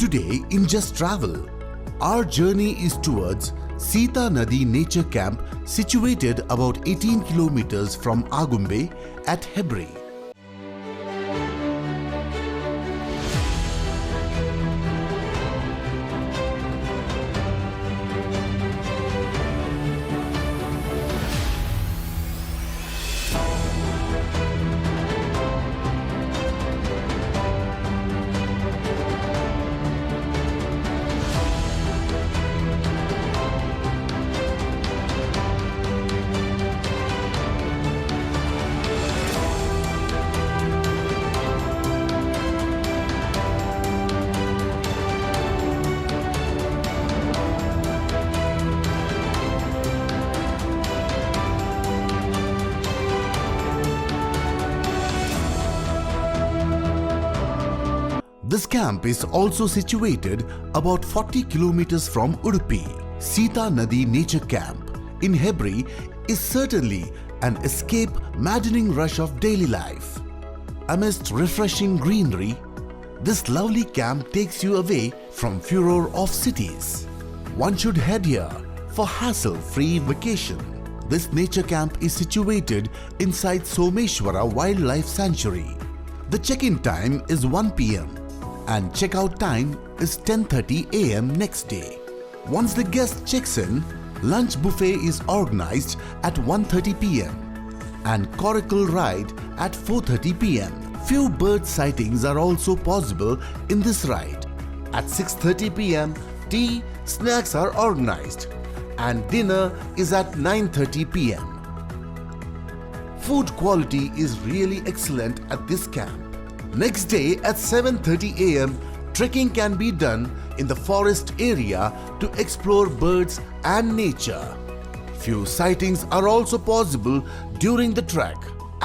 Today in Just Travel, our journey is towards Seethanadi Nature Camp, situated about 18 kilometers from Agumbe at Hebri. This camp is also situated about 40 kilometers from Udupi. Seethanadi Nature Camp in Hebri is certainly an escape maddening rush of daily life. Amidst refreshing greenery, this lovely camp takes you away from furor of cities. One should head here for hassle-free vacation. This nature camp is situated inside Someshwara Wildlife Sanctuary. The check-in time is 1 p.m. and check-out time is 10:30 a.m. next day. Once the guest checks in, lunch buffet is organized at 1:30 p.m. and coracle ride at 4:30 p.m. Few bird sightings are also possible in this ride. At 6:30 p.m., tea, snacks are organized and dinner is at 9:30 p.m. Food quality is really excellent at this camp. Next day at 7:30 a.m., trekking can be done in the forest area to explore birds and nature. Few sightings are also possible during the trek.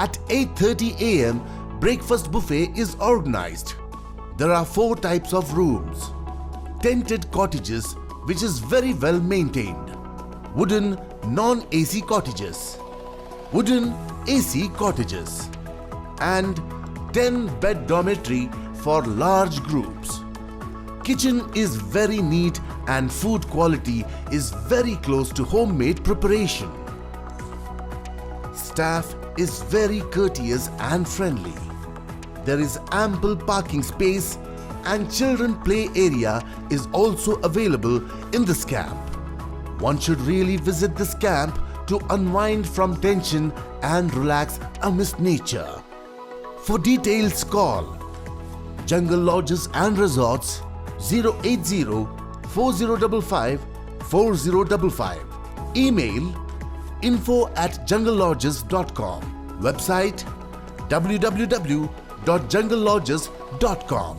At 8:30 a.m., breakfast buffet is organized. There are 4 types of rooms. Tented cottages, which is very well maintained. Wooden non-AC cottages. Wooden AC cottages. And 10-bed dormitory for large groups. Kitchen is very neat and food quality is very close to homemade preparation. Staff is very courteous and friendly. There is ample parking space and children play area is also available in this camp. One should really visit this camp to unwind from tension and relax amidst nature. For details, call Jungle Lodges and Resorts 080 4055 4055. Email info@junglelodges.com. Website www.junglelodges.com.